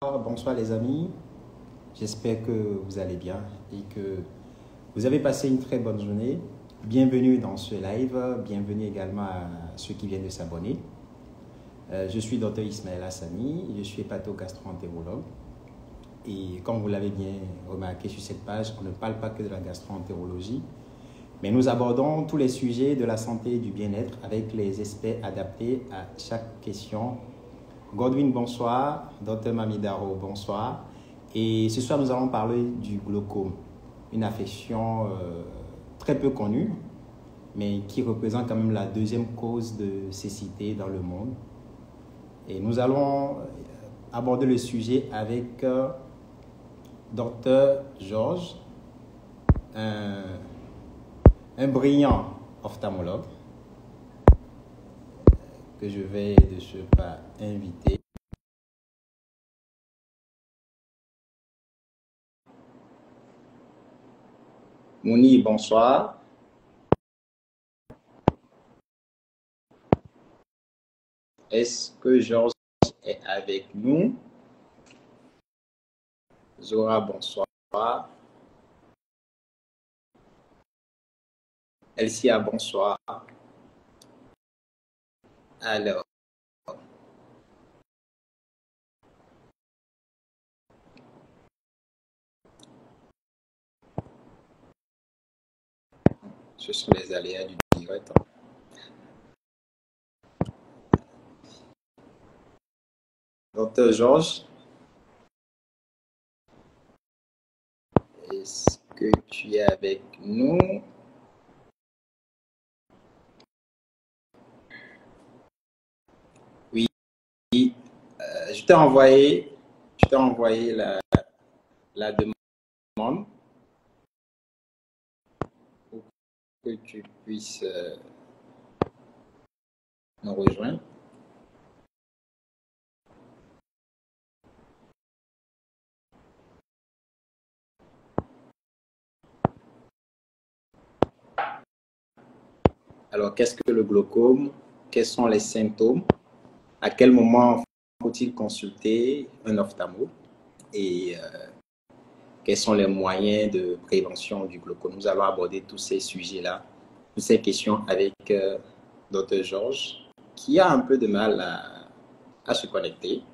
Bonsoir les amis, j'espère que vous allez bien et que vous avez passé une très bonne journée. Bienvenue dans ce live, bienvenue également à ceux qui viennent de s'abonner. Je suis Dr Ismaël Hassani, je suis hépatogastro-entérologue et comme vous l'avez bien remarqué sur cette page, on ne parle pas que de la gastro-entérologie, mais nous abordons tous les sujets de la santé et du bien-être avec les experts adaptés à chaque question. Godwin, bonsoir. Dr Mamidaro, bonsoir. Et ce soir, nous allons parler du glaucome, une affection très peu connue, mais qui représente quand même la deuxième cause de cécité dans le monde. Et nous allons aborder le sujet avec Dr Georges, un brillant ophtalmologue que je vais de ce pas inviter. Mouni, bonsoir. Est-ce que Georges est avec nous? Zora, bonsoir. Elsia, bonsoir. Alors, ce sont les aléas du direct. Docteur Georges, est-ce que tu es avec nous? Oui, je t'ai envoyé la demande pour que tu puisses nous rejoindre. Alors, qu'est-ce que le glaucome? Quels sont les symptômes? À quel moment faut-il consulter un ophtalmo? Et quels sont les moyens de prévention du glaucome? Nous allons aborder tous ces sujets-là, toutes ces questions avec Dr Georges, qui a un peu de mal à se connecter.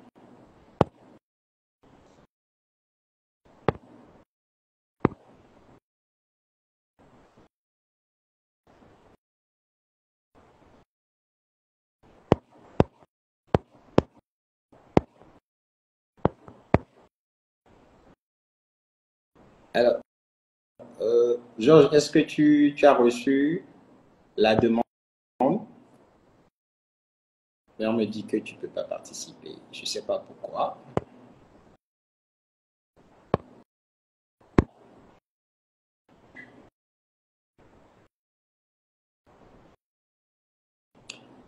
Alors, Georges, est-ce que tu as reçu la demande? Mais on me dit que tu ne peux pas participer. Je ne sais pas pourquoi.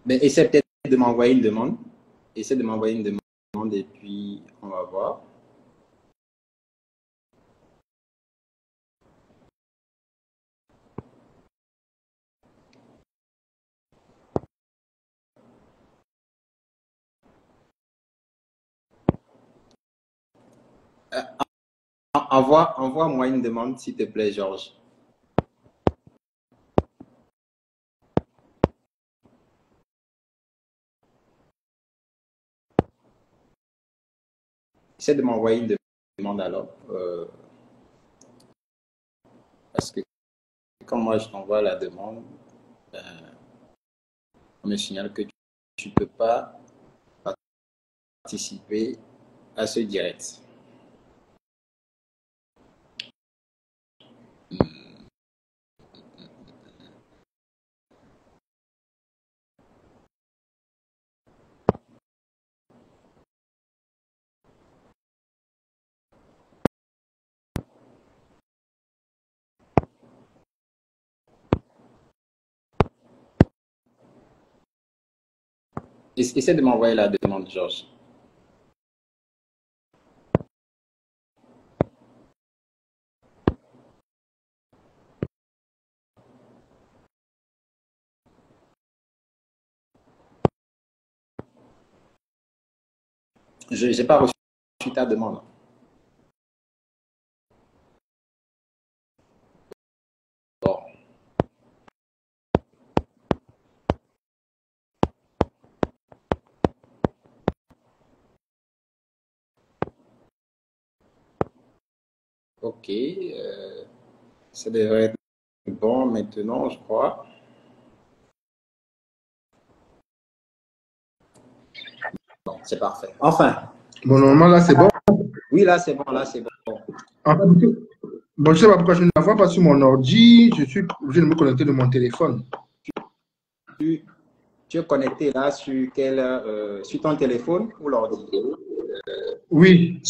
Mais essaie peut-être de m'envoyer une demande. Essaie de m'envoyer une demande et puis on va voir. Envoie-moi une demande, s'il te plaît, Georges. Essaie de m'envoyer une demande alors. Parce que quand moi je t'envoie la demande, on me signale que tu ne peux pas participer à ce direct. Essaie de m'envoyer la demande, Georges. Je n'ai pas reçu sur ta demande. Bon. Ok, ça devrait être bon maintenant, je crois. Bon, c'est parfait. Enfin. Bon, normalement, là, c'est bon. Oui, là, c'est bon, là, c'est bon. En fait, bon, je ne sais pas pourquoi je ne la vois pas sur mon ordi. Je suis obligé de me connecter de mon téléphone. Tu es connecté là sur sur ton téléphone ou l'ordi? Oui.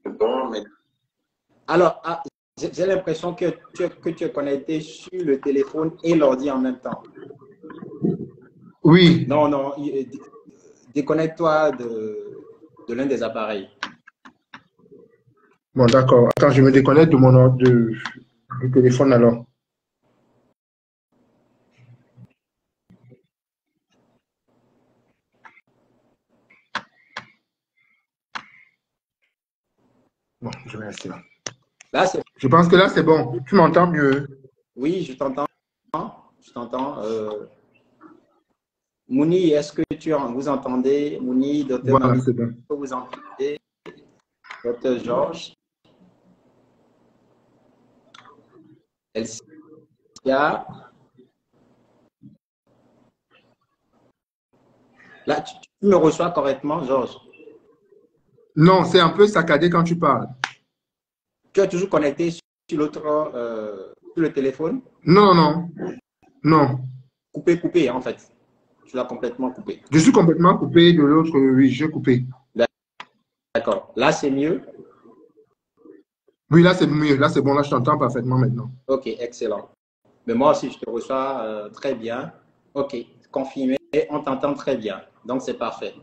Bon, mais... Alors, j'ai l'impression que tu es connecté sur le téléphone et l'ordi en même temps. Oui. Non, non, déconnecte-toi de l'un des appareils. Bon, d'accord. Attends, je me déconnecte de mon du téléphone alors. Bon, je vais rester là. Là, je pense que là, c'est bon. Tu m'entends mieux? Oui, je t'entends. Je t'entends. Mouni, est-ce que vous entendez? Mouni, docteur Voilà, Marie, c'est bon. est-ce que vous entendez? Docteur Georges? Elsia? Là, tu me reçois correctement, Georges? Non, c'est un peu saccadé quand tu parles. Tu es toujours connecté sur l'autre, sur le téléphone? Non, non, non. Coupé, en fait. Tu l'as complètement coupé. Je suis complètement coupé de l'autre, oui, j'ai coupé. D'accord. Là, c'est mieux? Oui, là, c'est mieux. Là, c'est bon. Là, je t'entends parfaitement maintenant. Ok, excellent. Mais moi aussi, je te reçois très bien. Ok, confirmé. On t'entend très bien. Donc, c'est parfait.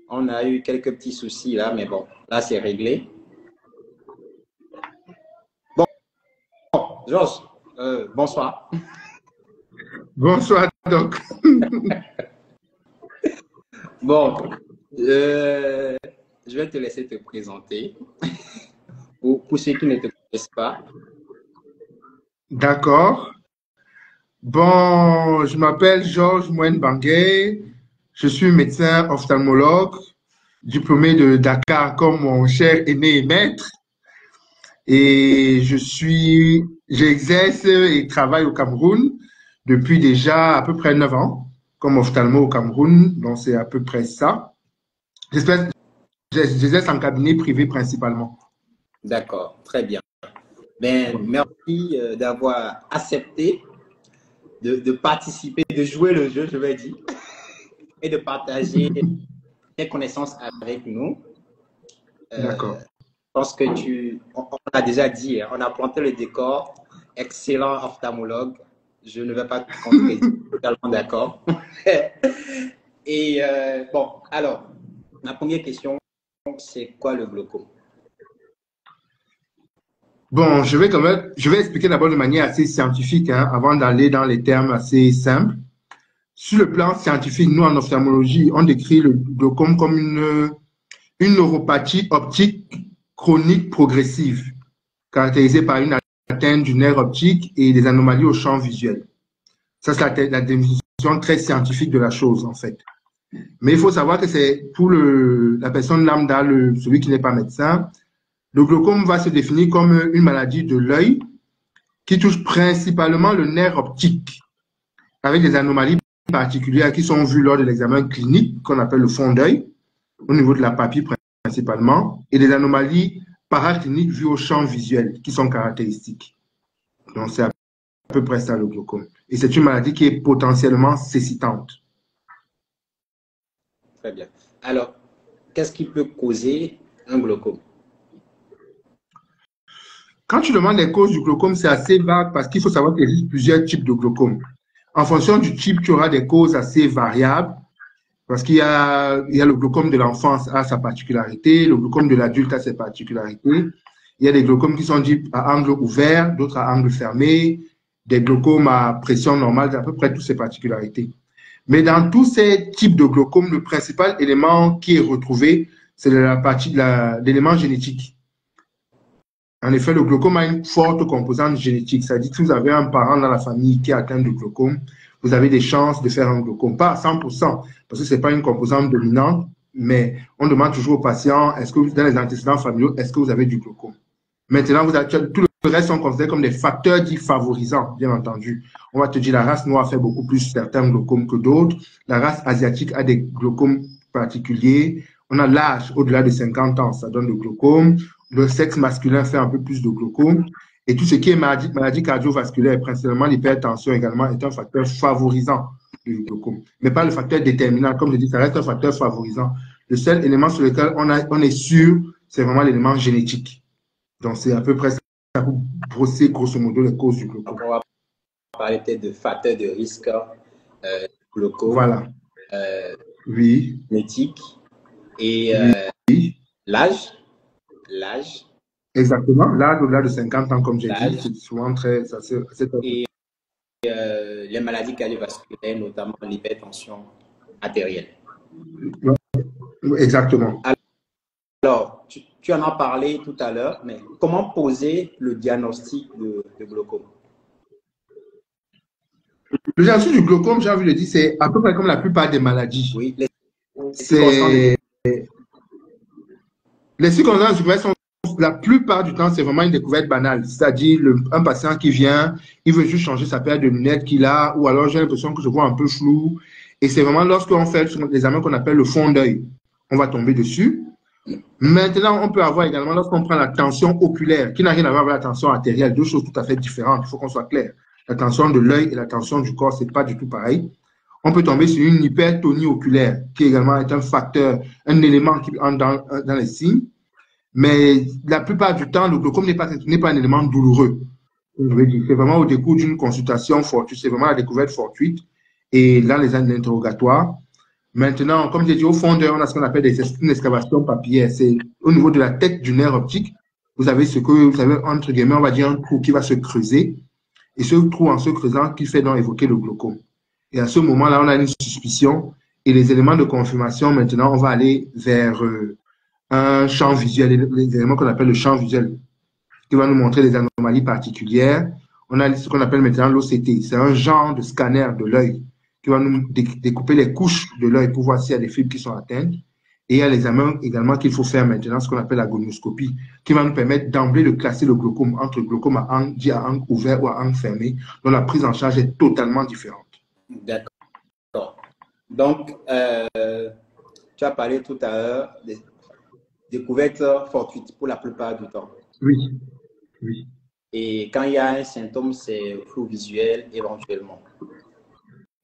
On a eu quelques petits soucis là, mais bon, là, c'est réglé. Bon, Georges, bonsoir. Bonsoir, Doc. Bon, je vais te laisser te présenter. Pour ceux qui ne te connaissent pas. D'accord. Bon, je m'appelle Georges Mouen Bangué. Je suis médecin ophtalmologue, diplômé de Dakar comme mon cher aîné et maître. Et j'exerce et travaille au Cameroun depuis déjà à peu près 9 ans comme ophtalmo au Cameroun. Donc, c'est à peu près ça. J'exerce en cabinet privé principalement. D'accord, très bien. Ben, merci d'avoir accepté de participer, de jouer le jeu, je vais dire, et de partager tes connaissances avec nous. D'accord. Je pense que on a déjà dit, on a planté le décor. Excellent ophtalmologue. Je ne vais pas te contredire, totalement d'accord. Et bon, alors, ma première question, c'est quoi le glaucome? Bon, je vais expliquer d'abord de manière assez scientifique, hein, avant d'aller dans les termes assez simples. Sur le plan scientifique, nous, en ophtalmologie, on décrit le glaucome comme une neuropathie optique chronique progressive, caractérisée par une atteinte du nerf optique et des anomalies au champ visuel. Ça, c'est la définition très scientifique de la chose, en fait. Mais il faut savoir que c'est pour la personne lambda, celui qui n'est pas médecin, le glaucome va se définir comme une maladie de l'œil qui touche principalement le nerf optique, avec des anomalies particulières qui sont vues lors de l'examen clinique qu'on appelle le fond d'œil, au niveau de la papille principalement, et des anomalies paracliniques vues au champ visuel qui sont caractéristiques. Donc, c'est à peu près ça le glaucome. Et c'est une maladie qui est potentiellement cécitante. Très bien. Alors, qu'est-ce qui peut causer un glaucome? Quand tu demandes les causes du glaucome, c'est assez vague parce qu'il faut savoir qu'il existe plusieurs types de glaucome. En fonction du type, tu auras des causes assez variables parce qu'il y a le glaucome de l'enfance a sa particularité, le glaucome de l'adulte a ses particularités. Il y a des glaucomes qui sont dits à angle ouvert, d'autres à angle fermé, des glaucomes à pression normale, à peu près toutes ces particularités. Mais dans tous ces types de glaucomes, le principal élément qui est retrouvé, c'est la partie de l'élément génétique. En effet, le glaucome a une forte composante génétique. Ça dit que si vous avez un parent dans la famille qui est atteint de glaucome, vous avez des chances de faire un glaucome. Pas à 100%, parce que ce n'est pas une composante dominante, mais on demande toujours aux patients, est-ce que dans les antécédents familiaux, est-ce que vous avez du glaucome? Maintenant, tout le reste sont considérés comme des facteurs dits favorisants, bien entendu. On va te dire, la race noire fait beaucoup plus certains glaucomes que d'autres. La race asiatique a des glaucomes particuliers. On a l'âge au-delà de 50 ans, ça donne le glaucome. Le sexe masculin fait un peu plus de glaucome. Et tout ce qui est maladie cardiovasculaire, principalement l'hypertension également, est un facteur favorisant du glaucome. Mais pas le facteur déterminant. Comme je dis, ça reste un facteur favorisant. Le seul élément sur lequel on est sûr, c'est vraiment l'élément génétique. Donc, c'est à peu près ça pour brosser grosso modo les causes du glaucome. On va parler peut-être de facteurs de risque glaucome. Voilà. Oui. Génétique et oui. L'âge. Exactement. L'âge au-delà de 50 ans, comme j'ai dit, c'est souvent très... Et les maladies cardiovasculaires, notamment l'hypertension artérielle. Exactement. Alors, tu en as parlé tout à l'heure, mais comment poser le diagnostic de glaucome? Le diagnostic du glaucome, j'ai envie de dire, c'est à peu près comme la plupart des maladies. Oui, les circonstances de sont, la plupart du temps, c'est vraiment une découverte banale. C'est-à-dire, un patient qui vient, il veut juste changer sa paire de lunettes qu'il a, ou alors j'ai l'impression que je vois un peu flou. Et c'est vraiment lorsqu'on fait l'examen qu'on appelle le fond d'œil, on va tomber dessus. Maintenant, on peut avoir également, lorsqu'on prend la tension oculaire, qui n'a rien à voir avec la tension artérielle, deux choses tout à fait différentes, il faut qu'on soit clair. La tension de l'œil et la tension du corps, c'est pas du tout pareil. On peut tomber sur une hypertonie oculaire, qui également est un facteur, un élément qui entre dans les signes. Mais la plupart du temps, le glaucome n'est pas un élément douloureux. C'est vraiment au décours d'une consultation fortuite, c'est vraiment la découverte fortuite. Et dans les interrogatoires, maintenant, comme j'ai dit, au fond d'œil, on a ce qu'on appelle une excavation papillaire. C'est au niveau de la tête du nerf optique. Vous avez ce que vous avez, entre guillemets, on va dire un trou qui va se creuser. Et ce trou, en se creusant, qui fait donc évoquer le glaucome. Et à ce moment-là, on a une suspicion. Et les éléments de confirmation, maintenant, on va aller vers un champ visuel, les éléments qu'on appelle le champ visuel, qui va nous montrer des anomalies particulières. On a ce qu'on appelle maintenant l'OCT. C'est un genre de scanner de l'œil qui va nous découper les couches de l'œil pour voir s'il y a des fibres qui sont atteintes. Et il y a l'examen également qu'il faut faire maintenant, ce qu'on appelle la gonioscopie, qui va nous permettre d'emblée de classer le glaucome entre glaucome à angle, dit à angle ouvert ou à angle fermé, dont la prise en charge est totalement différente. D'accord. Donc, tu as parlé tout à l'heure des découvertes fortuites pour la plupart du temps. Oui, oui. Et quand il y a un symptôme, c'est flou visuel éventuellement.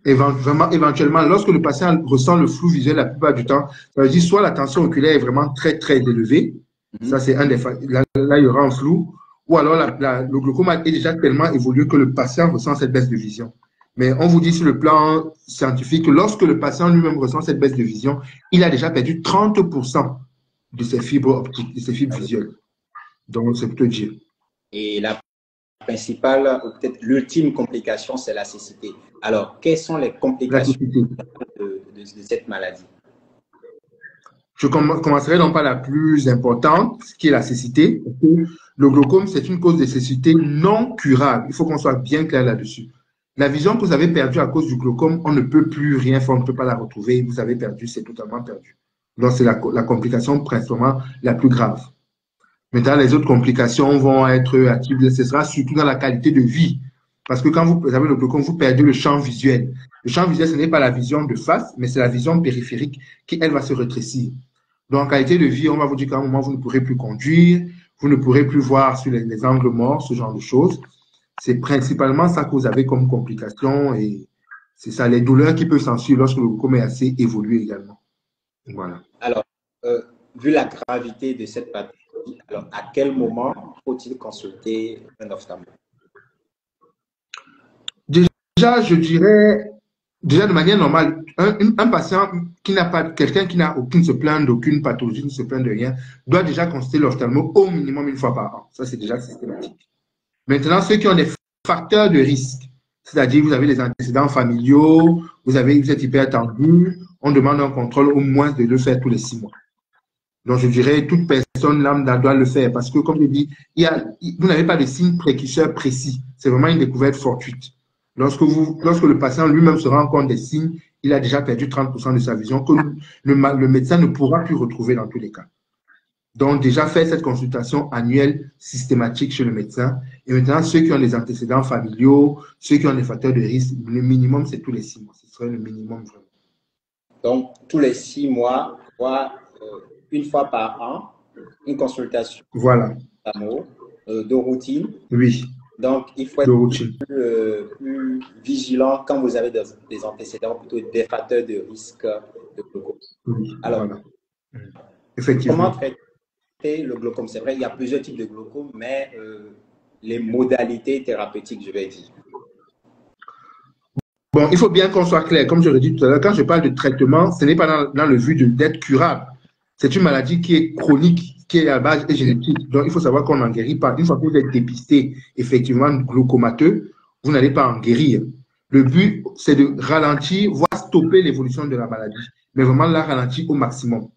Vraiment, éventuellement, lorsque le patient ressent le flou visuel la plupart du temps, ça veut dire soit la tension oculaire est vraiment très, très élevée, ça c'est un des facteurs, là il y aura un flou, ou alors le glaucome est déjà tellement évolué que le patient ressent cette baisse de vision. Mais on vous dit sur le plan scientifique que lorsque le patient lui-même ressent cette baisse de vision, il a déjà perdu 30% de ses fibres optiques, de ses fibres visuelles. Donc, c'est plutôt dire. Et la principale, ou peut-être l'ultime complication, c'est la cécité. Alors, quelles sont les complications de cette maladie? Je commencerai donc par la plus importante, qui est la cécité. Le glaucome, c'est une cause de cécité non curable. Il faut qu'on soit bien clair là-dessus. La vision que vous avez perdue à cause du glaucome, on ne peut plus rien faire, on ne peut pas la retrouver. Vous avez perdu, c'est totalement perdu. Donc, c'est la complication principalement la plus grave. Maintenant, les autres complications vont être actives. Ce sera surtout dans la qualité de vie. Parce que quand vous avez le glaucome, vous perdez le champ visuel. Le champ visuel, ce n'est pas la vision de face, mais c'est la vision périphérique qui, elle, va se rétrécir. Donc, en qualité de vie, on va vous dire qu'à un moment, vous ne pourrez plus conduire, vous ne pourrez plus voir sur les angles morts, ce genre de choses. C'est principalement ça que vous avez comme complication et c'est ça, les douleurs qui peuvent s'ensuivre lorsque le glaucome est assez évolué également. Voilà. Alors, vu la gravité de cette pathologie, alors à quel moment faut-il consulter un ophtalmologue? Déjà, je dirais, déjà de manière normale, un patient qui n'a pas, quelqu'un qui n'a aucune se plaint d'aucune pathologie, ne se plaint de rien, doit déjà consulter l'ophtalmo au minimum une fois par an. Ça, c'est déjà systématique. Maintenant, ceux qui ont des facteurs de risque, c'est-à-dire vous avez des antécédents familiaux, vous êtes hypertendu, on demande un contrôle au moins de le faire tous les 6 mois. Donc, je dirais, toute personne lambda doit le faire parce que, comme je dis, vous n'avez pas de signe précurseur précis. C'est vraiment une découverte fortuite. Lorsque le patient lui-même se rend compte des signes, il a déjà perdu 30% de sa vision que le médecin ne pourra plus retrouver dans tous les cas. Donc, déjà faire cette consultation annuelle systématique chez le médecin. Et maintenant, ceux qui ont des antécédents familiaux, ceux qui ont des facteurs de risque, le minimum, c'est tous les 6 mois. Ce serait le minimum vraiment. Donc, tous les 6 mois, une fois par an, une consultation voilà. De routine. Oui. Donc, il faut être plus vigilant quand vous avez des antécédents, plutôt des facteurs de risque de glaucome. Oui, alors, voilà. Effectivement. Comment traiter le glaucome? C'est vrai, il y a plusieurs types de glaucome, mais les modalités thérapeutiques, je vais dire. Bon, il faut bien qu'on soit clair. Comme je l'ai dit tout à l'heure, quand je parle de traitement, ce n'est pas dans le but d'être curable. C'est une maladie qui est chronique, qui est à base génétique. Donc, il faut savoir qu'on n'en guérit pas. Une fois que vous êtes dépisté, effectivement, glaucomateux, vous n'allez pas en guérir. Le but, c'est de ralentir, voire stopper l'évolution de la maladie. Mais vraiment la ralentir au maximum.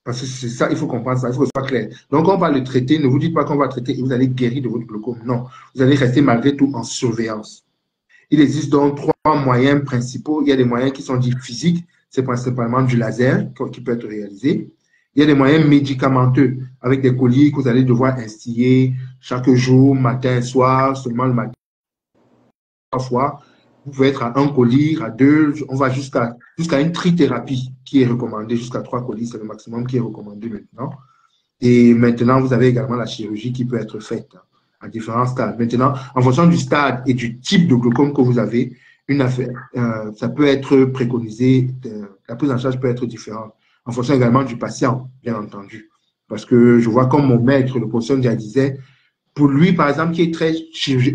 Parce que c'est ça, il faut comprendre ça, il faut que ce soit clair. Donc, quand on parle de traiter, ne vous dites pas qu'on va traiter et vous allez guérir de votre glaucome. Non, vous allez rester malgré tout en surveillance. Il existe donc 3 moyens principaux. Il y a des moyens qui sont dits physiques, c'est principalement du laser qui peut être réalisé. Il y a des moyens médicamenteux avec des colliers que vous allez devoir instiller chaque jour, matin et soir, seulement le matin. Parfois, vous pouvez être à 1 collier, à 2, on va jusqu'à une trithérapie qui est recommandée, jusqu'à 3 colliers, c'est le maximum qui est recommandé maintenant. Et maintenant, vous avez également la chirurgie qui peut être faite à différents stades. Maintenant, en fonction du stade et du type de glaucome que vous avez, ça peut être préconisé, la prise en charge peut être différente, en fonction également du patient, bien entendu. Parce que je vois comme mon maître, le professeur Dia disait, pour lui, par exemple, qui est très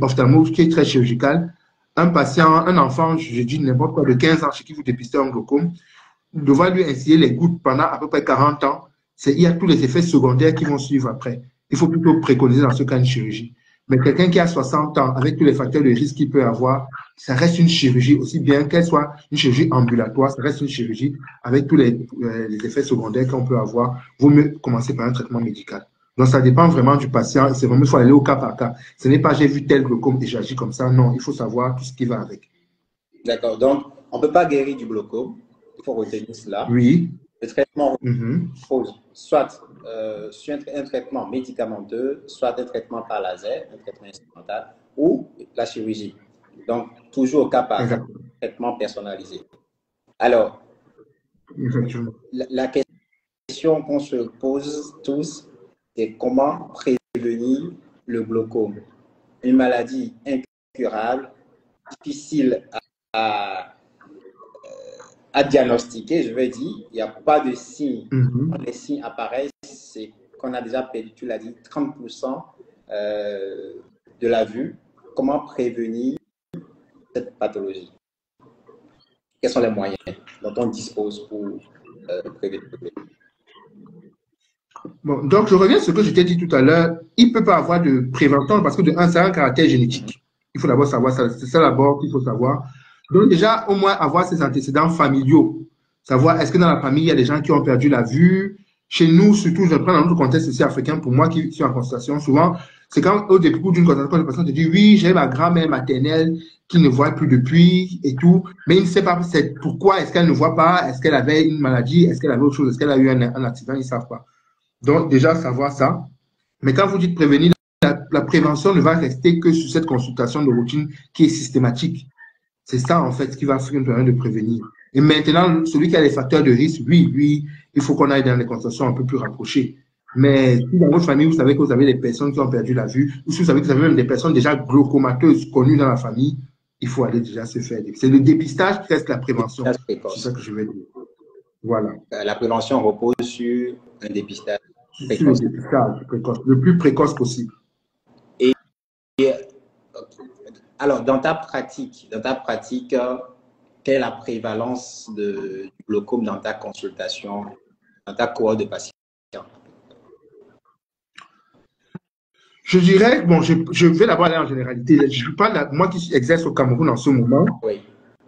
ophtalmologue, qui est très chirurgical, un patient, un enfant, je dis n'importe quoi, de 15 ans, chez qui vous dépistez un glaucome, devoir lui instiller les gouttes pendant à peu près 40 ans, il y a tous les effets secondaires qui vont suivre après. Il faut plutôt préconiser dans ce cas une chirurgie. Mais quelqu'un qui a 60 ans, avec tous les facteurs de risque qu'il peut avoir, ça reste une chirurgie, aussi bien qu'elle soit une chirurgie ambulatoire, ça reste une chirurgie avec tous les effets secondaires qu'on peut avoir. Vaut mieux commencer par un traitement médical. Donc, ça dépend vraiment du patient. C'est vraiment, il faut aller au cas par cas. Ce n'est pas j'ai vu tel glaucome et j'agis comme ça. Non, il faut savoir tout ce qui va avec. D'accord. Donc, on ne peut pas guérir du glaucome. Il faut retenir cela. Oui. Le traitement repose soit sur un traitement médicamenteux, soit un traitement par laser, un traitement instrumental, ou la chirurgie. Donc, toujours au cas par cas, traitement personnalisé. Alors, la question qu'on se pose tous, c'est comment prévenir le glaucome? Une maladie incurable, difficile à diagnostiquer, je vais dire. Il n'y a pas de signes. Quand les signes apparaissent, c'est qu'on a déjà perdu, tu l'as dit, 30% de la vue. Comment prévenir cette pathologie? Quels sont les moyens dont on dispose pour prévenir? Bon, donc, je reviens à ce que je t'ai dit tout à l'heure. Il ne peut pas avoir de prévention parce que, de un, c'est un caractère génétique. Il faut d'abord savoir ça. C'est ça d'abord qu'il faut savoir. Donc, déjà, au moins, avoir ses antécédents familiaux. Savoir, est-ce que dans la famille, il y a des gens qui ont perdu la vue? Chez nous, surtout, je prends dans notre contexte ici africain, pour moi qui suis en consultation, souvent, c'est quand au début d'une consultation, le patient te dit, oui, j'ai ma grand-mère maternelle qui ne voit plus depuis et tout, mais il ne sait pas pourquoi est-ce qu'elle ne voit pas, est-ce qu'elle avait une maladie, est-ce qu'elle avait autre chose, est-ce qu'elle a eu un accident, ils ne savent pas. Donc, déjà, savoir ça. Mais quand vous dites prévenir, la prévention ne va rester que sur cette consultation de routine qui est systématique. C'est ça, en fait, qui va faire de prévenir. Et maintenant, celui qui a les facteurs de risque, lui, il faut qu'on aille dans des consultations un peu plus rapprochées. Mais si dans votre famille, vous savez que vous avez des personnes qui ont perdu la vue, ou si vous savez que vous avez même des personnes déjà glaucomateuses connues dans la famille, il faut aller déjà se faire. C'est le dépistage qui reste la prévention. C'est ça que je vais dire. Voilà. La prévention repose sur un dépistage précoce. Sur le dépistage précoce, le plus précoce possible. Et alors, dans ta pratique, quelle est la prévalence du glaucome dans ta consultation, dans ta cohorte de patients? Je dirais, bon, je vais d'abord aller en généralité. Je parle, moi qui exerce au Cameroun en ce moment. Oui.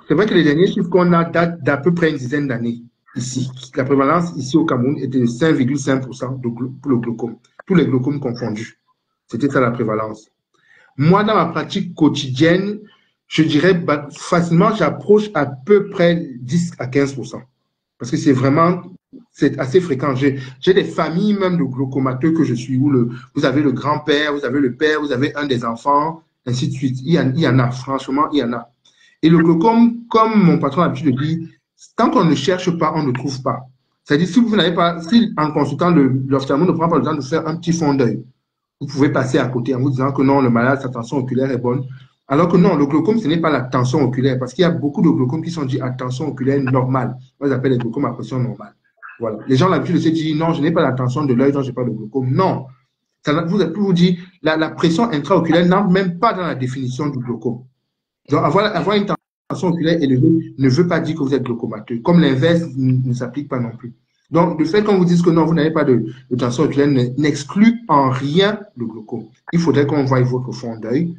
C'est vrai que les derniers chiffres qu'on a datent d'à peu près une dizaine d'années. ici. La prévalence ici au Cameroun était de 5,5% pour le glaucome. Tous les glaucomes confondus. C'était ça la prévalence. Moi, dans ma pratique quotidienne, je dirais facilement, j'approche à peu près 10 à 15%. Parce que c'est assez fréquent. J'ai des familles même de glaucomateux que je suis, où vous avez le grand-père, vous avez le père, vous avez un des enfants, ainsi de suite. Il y en a, franchement, il y en a. Et le glaucome, comme mon patron a l'habitude de dire, tant qu'on ne cherche pas, on ne trouve pas. C'est-à-dire, si vous n'avez pas, si en consultant l'ophtalmo ne prend pas le temps de faire un petit fond d'œil, vous pouvez passer à côté en vous disant que non, le malade, sa tension oculaire est bonne. Alors que non, le glaucome, ce n'est pas la tension oculaire, parce qu'il y a beaucoup de glaucomes qui sont dits à tension oculaire normale. On les appelle les glaucomes à pression normale. Voilà. Les gens ont l'habitude de se dire, non, je n'ai pas la tension de l'œil, donc je n'ai pas de glaucome. Non. Vous dire, la pression intraoculaire n'entre même pas dans la définition du glaucome. Donc, avoir une tension oculaire élevée ne veut pas dire que vous êtes glaucomateux. Comme l'inverse ne s'applique pas non plus. Donc, le fait qu'on vous dise que non, vous n'avez pas de tension oculaire n'exclut en rien le glaucome. Il faudrait qu'on voie votre fond d'œil,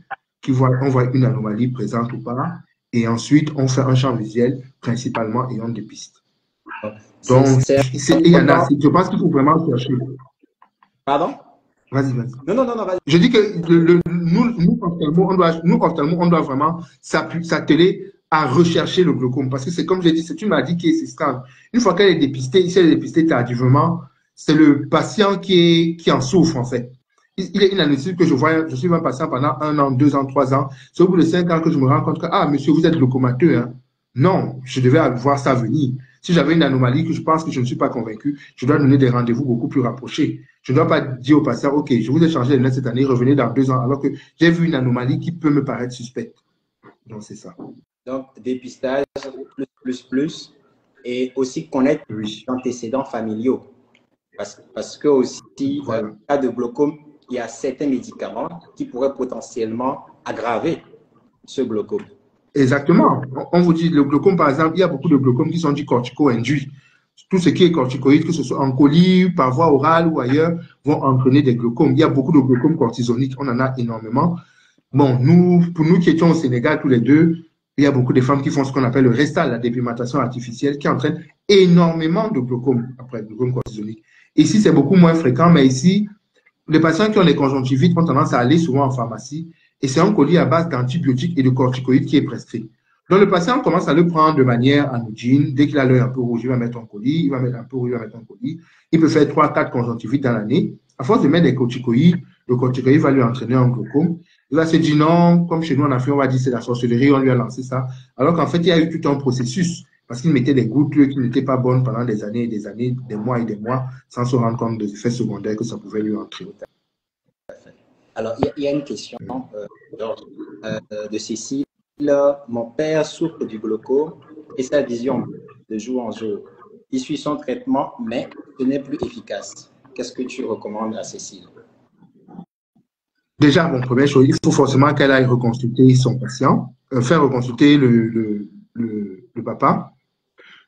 on voit une anomalie présente ou pas, et ensuite, on fait un champ visuel, principalement, et on dépiste. Donc, il y en a, je pense qu'il faut vraiment chercher. Pardon? Vas-y. Non, vas-y. Je dis que nous, ophtalmo, on doit vraiment s'atteler à rechercher le glaucome. Parce que c'est comme je l'ai dit, c'est une maladie qui est existante. Une fois qu'elle est dépistée, si elle est dépistée tardivement, c'est le patient qui en souffre, en fait. Il est inadmissible que je suis un patient pendant 1 an, 2 ans, 3 ans. C'est au bout de 5 ans que je me rends compte que, ah, monsieur, vous êtes glaucomateux, hein. Non, je devais voir ça venir. Si j'avais une anomalie que je pense que je ne suis pas convaincu, je dois donner des rendez-vous beaucoup plus rapprochés. Je ne dois pas dire au patient, OK, je vous ai changé les lunettes cette année, revenez dans 2 ans, alors que j'ai vu une anomalie qui peut me paraître suspecte. Donc, c'est ça. Donc, dépistage plus, et aussi connaître les antécédents familiaux. Parce que aussi, voilà. En cas de glaucome, il y a certains médicaments qui pourraient potentiellement aggraver ce glaucome. Exactement. On vous dit, le glaucome, par exemple, il y a beaucoup de glaucomes qui sont dits cortico-induits. Tout ce qui est corticoïde, que ce soit en colis, par voie orale ou ailleurs, vont entraîner des glaucomes. Il y a beaucoup de glaucomes cortisoniques, on en a énormément. Bon, pour nous qui étions au Sénégal tous les deux, il y a beaucoup de femmes qui font ce qu'on appelle le restal, la dépigmentation artificielle, qui entraîne énormément de glaucome, après, glaucome cortisonique. Ici, c'est beaucoup moins fréquent, mais ici, les patients qui ont des conjonctivites ont tendance à aller souvent en pharmacie, et c'est un colis à base d'antibiotiques et de corticoïdes qui est prescrit. Donc, le patient commence à le prendre de manière anodine. Dès qu'il a l'œil un peu rouge, il va mettre un colis. Il va mettre un peu rouge, il va mettre un colis. Il peut faire 3-4 conjonctivites dans l'année. À force de mettre des corticoïdes, le corticoïde va lui entraîner un glaucome. Il va se dire non, comme chez nous en Afrique, on va dire c'est la sorcellerie, on lui a lancé ça. Alors qu'en fait, il y a eu tout un processus parce qu'il mettait des gouttes qui n'étaient pas bonnes pendant des années et des années, des mois et des mois, sans se rendre compte des effets secondaires que ça pouvait lui entraîner. Alors, il y a une question de Cécile. Mon père souffre du glaucome et sa vision de jour en jour. Il suit son traitement, mais ce n'est plus efficace. Qu'est-ce que tu recommandes à Cécile? Déjà, bon, première chose, il faut forcément qu'elle aille reconsulter son patient, faire reconsulter le papa.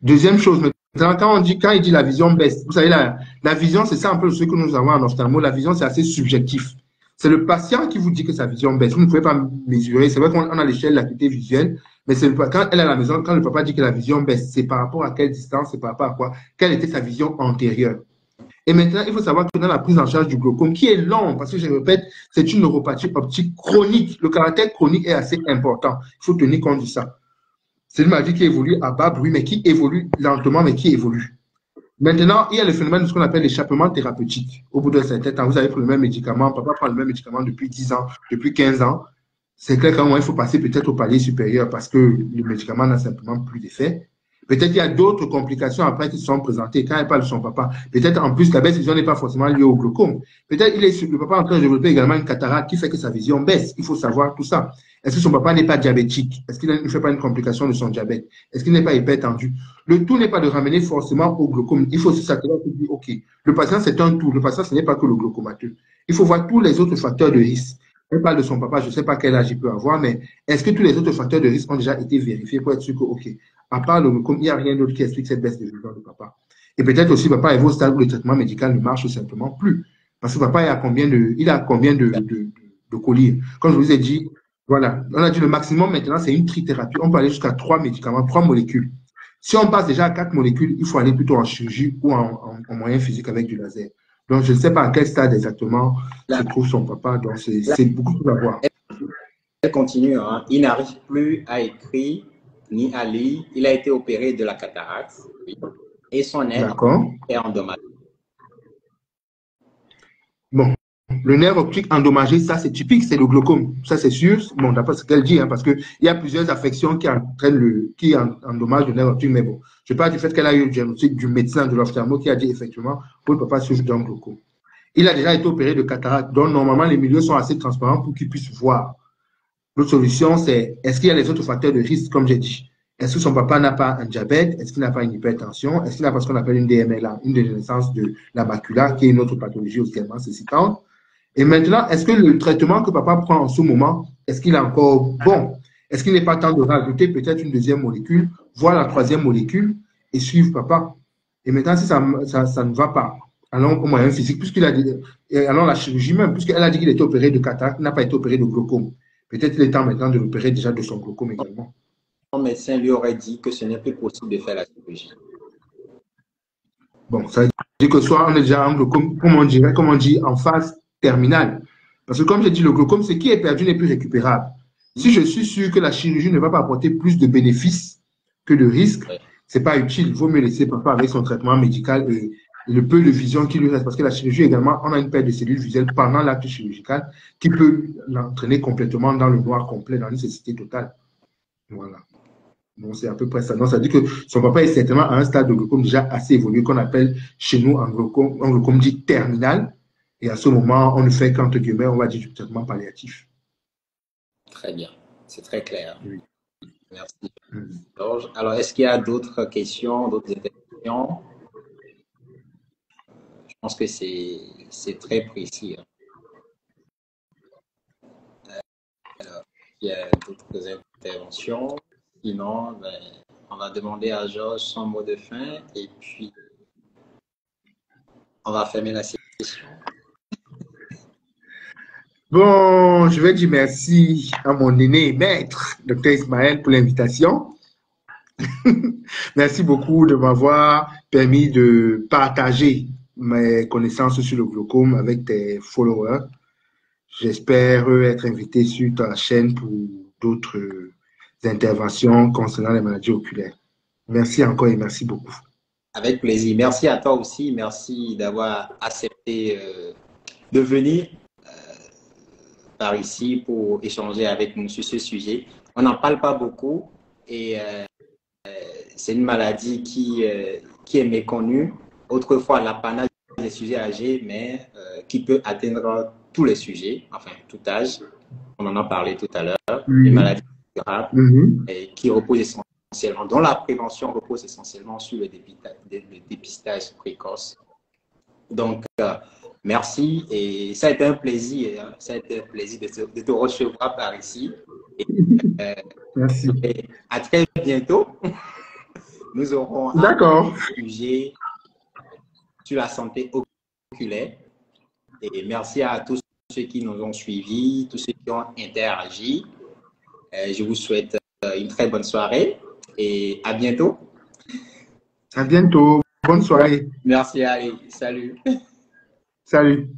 Deuxième chose, maintenant, quand il dit la vision baisse, vous savez, la vision, c'est ça un peu ce que nous avons en ophtalmo. La vision, c'est assez subjectif. C'est le patient qui vous dit que sa vision baisse. Vous ne pouvez pas mesurer. C'est vrai qu'on a l'échelle de l'acuité visuelle, mais quand elle est à la maison, quand le papa dit que la vision baisse, c'est par rapport à quelle distance, c'est par rapport à quoi, quelle était sa vision antérieure. Et maintenant, il faut savoir que dans la prise en charge du glaucome, qui est long, parce que je répète, c'est une neuropathie optique chronique. Le caractère chronique est assez important. Il faut tenir compte de ça. C'est une maladie qui évolue à bas bruit, mais qui évolue lentement, mais qui évolue. Maintenant, il y a le phénomène de ce qu'on appelle l'échappement thérapeutique. Au bout d'un certain temps, vous avez pris le même médicament, papa prend le même médicament depuis 10 ans, depuis 15 ans. C'est clair qu'à un moment, il faut passer peut-être au palier supérieur parce que le médicament n'a simplement plus d'effet. Peut-être qu'il y a d'autres complications après qui se sont présentées quand elle parle de son papa. Peut-être en plus, la baisse de vision n'est pas forcément liée au glaucome. Peut-être le papa est en train de développer également une cataracte qui fait que sa vision baisse. Il faut savoir tout ça. Est-ce que son papa n'est pas diabétique? Est-ce qu'il ne fait pas une complication de son diabète? Est-ce qu'il n'est pas hypertendu? Le tout n'est pas de ramener forcément au glaucome. Il faut aussi s'atteler à dire, OK, le patient, c'est un tout. Le patient, ce n'est pas que le glaucomateux. Il faut voir tous les autres facteurs de risque. Elle parle de son papa, je ne sais pas quel âge il peut avoir, mais est-ce que tous les autres facteurs de risque ont déjà été vérifiés pour être sûr que, OK, à part le glaucome, il n'y a rien d'autre qui explique cette baisse de vision de papa. Et peut-être aussi, papa est au stade où le traitement médical ne marche simplement plus. Parce que papa, il a combien de colis? Comme je vous ai dit, voilà, on a dit le maximum maintenant, c'est une trithérapie. On peut aller jusqu'à 3 médicaments, 3 molécules. Si on passe déjà à 4 molécules, il faut aller plutôt en chirurgie ou en moyen physique avec du laser. Donc, je ne sais pas à quel stade exactement se Là, trouve son papa. Donc, là, c'est beaucoup plus à voir. elle continue. Hein. Il n'arrive plus à écrire ni à lire. Il a été opéré de la cataracte. Oui. Et son œil D'accord. est endommagé. Bon. Le nerf optique endommagé, ça c'est typique, c'est le glaucome. Ça c'est sûr, bon, d'après ce qu'elle dit, hein, parce qu'il y a plusieurs affections qui endommagent le nerf optique, mais bon, je parle du fait qu'elle a eu le diagnostic du médecin de l'ophtalmo qui a dit effectivement, pour le papa souffre d'un glaucome. Il a déjà été opéré de cataracte, donc normalement les milieux sont assez transparents pour qu'il puisse voir. L'autre solution, c'est est-ce qu'il y a les autres facteurs de risque, comme j'ai dit? Est-ce que son papa n'a pas un diabète? Est-ce qu'il n'a pas une hypertension? Est-ce qu'il n'a pas ce qu'on appelle une DMLA, une dégénérescence de la macula, qui est une autre pathologie aussi nécessitante? Et maintenant, est-ce que le traitement que papa prend en ce moment, est-ce qu'il est encore bon? Est-ce qu'il n'est pas temps de rajouter peut-être une deuxième molécule, voire la troisième molécule, et suivre papa? Et maintenant, si ça ne va pas, allons au moyen physique, puisqu'il a dit, allons la chirurgie même, puisqu'elle a dit qu'il était opéré de cataracte, il n'a pas été opéré de glaucome. Peut-être qu'il est temps maintenant de l'opérer déjà de son glaucome également. Son médecin lui aurait dit que ce n'est plus possible de faire la chirurgie. Bon, ça veut dire que soit on est déjà en glaucome, comme on dit, en phase terminale. Parce que comme j'ai dit, le glaucome, ce qui est perdu n'est plus récupérable. Si je suis sûr que la chirurgie ne va pas apporter plus de bénéfices que de risques, Ouais. c'est pas utile. Il vaut mieux laisser papa avec son traitement médical et le peu de vision qui lui reste. Parce que la chirurgie également, on a une perte de cellules visuelles pendant l'acte chirurgical qui peut l'entraîner complètement dans le noir complet, dans l'incécité totale. Voilà. Donc, c'est à peu près ça. Donc, ça dit que son papa est certainement à un stade de glaucome déjà assez évolué, qu'on appelle chez nous en glaucome dit terminal. Et à ce moment, on ne fait qu'entre guillemets, on va dire du traitement palliatif. Très bien. C'est très clair. Oui. Merci, Georges. Alors, est-ce qu'il y a d'autres questions, d'autres interventions? Je pense que c'est très précis. Alors, il y a d'autres interventions. Sinon, ben, on va demander à Georges son mot de fin et puis on va fermer la session. Bon, je vais dire merci à mon aîné maître, Dr Ismaël, pour l'invitation. Merci beaucoup de m'avoir permis de partager mes connaissances sur le glaucome avec tes followers. J'espère être invité sur ta chaîne pour d'autres interventions concernant les maladies oculaires. Merci encore et merci beaucoup. Avec plaisir. Merci à toi aussi. Merci d'avoir accepté de venir par ici pour échanger avec nous sur ce sujet. On n'en parle pas beaucoup et c'est une maladie qui est méconnue. Autrefois, l'apanage des sujets âgés, mais qui peut atteindre tous les sujets, enfin tout âge. On en a parlé tout à l'heure. Les maladies graves et qui reposent essentiellement, dont la prévention repose essentiellement sur le dépistage précoce. Donc, merci et ça a été un plaisir. Hein, ça a été un plaisir de te recevoir par ici. Et, merci. Et à très bientôt. Nous aurons un sujet sur la santé oculaire. Et merci à tous ceux qui nous ont suivis, tous ceux qui ont interagi. Je vous souhaite une très bonne soirée et à bientôt. À bientôt. Bonne soirée. Merci, allez. Salut. Salut.